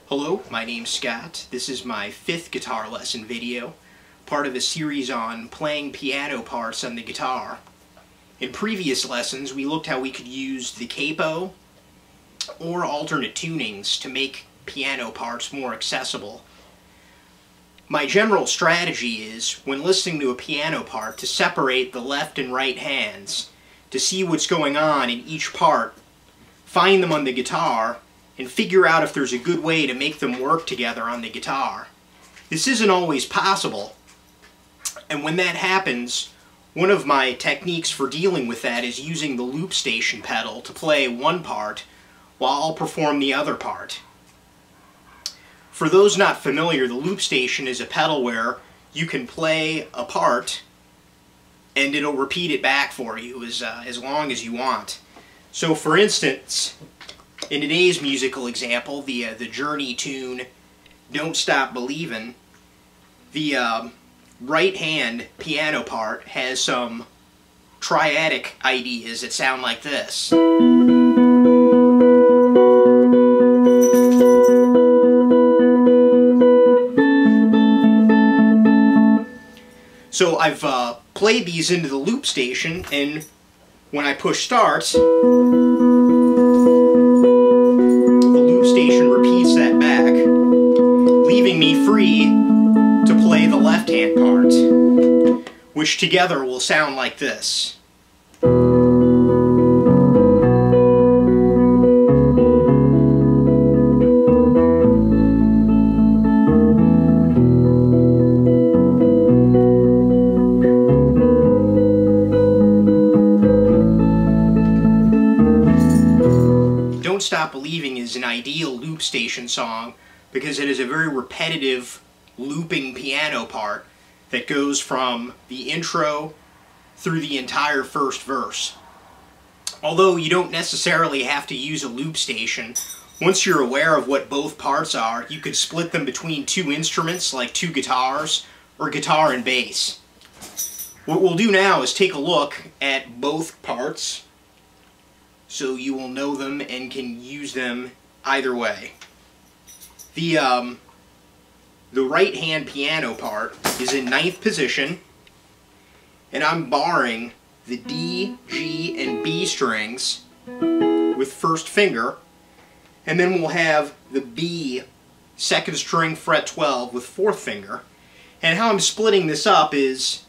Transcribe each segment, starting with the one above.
Hello, my name's Scott. This is my 5th guitar lesson video, part of a series on playing piano parts on the guitar. In previous lessons, we looked how we could use the capo or alternate tunings to make piano parts more accessible. My general strategy is, when listening to a piano part, to separate the left and right hands, to see what's going on in each part, find them on the guitar, and figure out if there's a good way to make them work together on the guitar. This isn't always possible, and when that happens, one of my techniques for dealing with that is using the loop station pedal to play one part while I'll perform the other part. For those not familiar, the loop station is a pedal where you can play a part and it'll repeat it back for you as long as you want. So for instance, in today's musical example, the Journey tune, Don't Stop Believin', the right hand piano part has some triadic ideas that sound like this. So I've played these into the loop station, and when I push start, the loop station repeats that back, leaving me free to play the left hand part, which together will sound like this. Don't Stop Believing is an ideal loop station song because it is a very repetitive looping piano part that goes from the intro through the entire first verse. Although you don't necessarily have to use a loop station, once you're aware of what both parts are, you could split them between two instruments like two guitars or guitar and bass. What we'll do now is take a look at both parts so you will know them and can use them either way. The right hand piano part is in 9th position, and I'm barring the D, G, and B strings with first finger, and then we'll have the B 2nd string fret 12 with 4th finger. And how I'm splitting this up is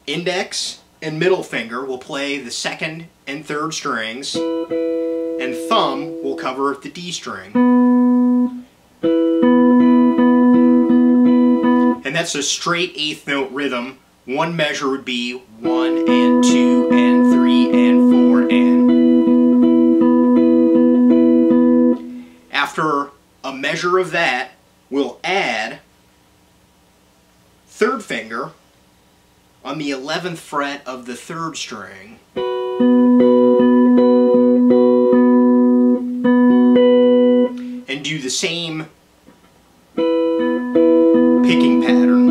index and middle finger will play the 2nd and 3rd strings, and thumb will cover the D string. And that's a straight 8th note rhythm. One measure would be 1 and 2 and 3 and 4 and. After a measure of that, we'll add 3rd finger on the 11th fret of the 3rd string. And do the same picking pattern.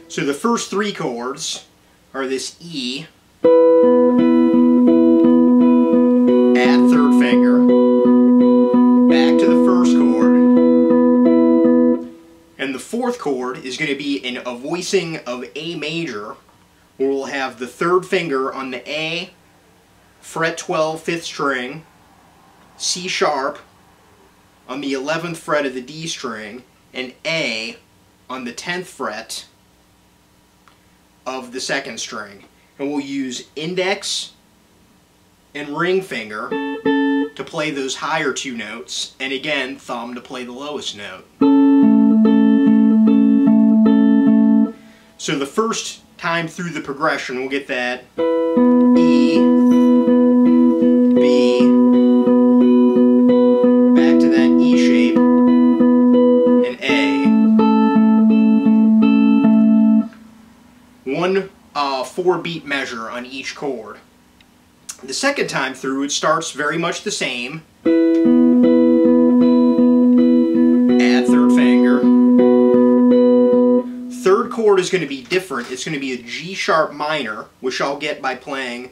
So the first 3 chords are this E, add 3rd finger, back to the 1st chord, and the 4th chord is going to be in a voicing of A major, where we'll have the 3rd finger on the A, fret 12, 5th string, C sharp on the 11th fret of the D string, and A on the 10th fret of the 2nd string. And we'll use index and ring finger to play those higher 2 notes, and again thumb to play the lowest note. So the first time through the progression we'll get that E, B, back to that E shape, and A. One 4-beat measure on each chord. The second time through it starts very much the same. Add 3rd finger. 3rd chord is going to be different. It's going to be a G sharp minor, which I'll get by playing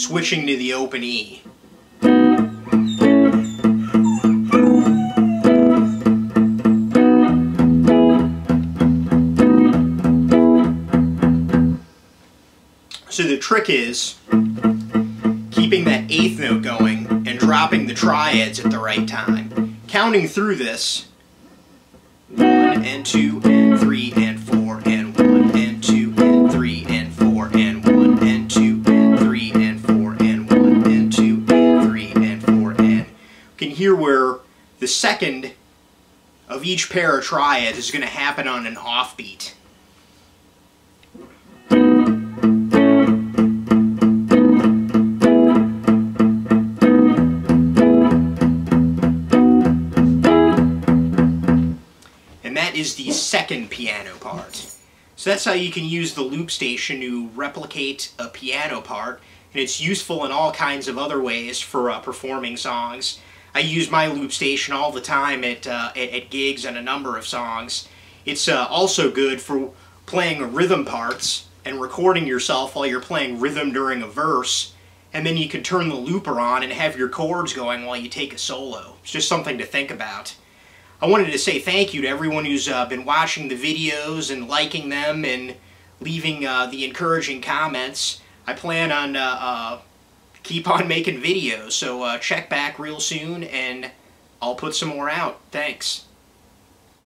switching to the open E. So the trick is keeping that eighth note going and dropping the triads at the right time. Counting through this, 1 and 2 and 3 and 4 and 1 and 2 and 3 and 4 and 1 and 2 and 3 and 4 and 1 and 2 and 3 and 4 and you can hear where the second of each pair of triads is going to happen on an offbeat. Is the second piano part. So that's how you can use the loop station to replicate a piano part, and it's useful in all kinds of other ways for performing songs. I use my loop station all the time at gigs and a number of songs. It's also good for playing rhythm parts and recording yourself while you're playing rhythm during a verse, and then you can turn the looper on and have your chords going while you take a solo. It's just something to think about. I wanted to say thank you to everyone who's been watching the videos and liking them and leaving the encouraging comments. I plan on keep on making videos, so check back real soon and I'll put some more out. Thanks.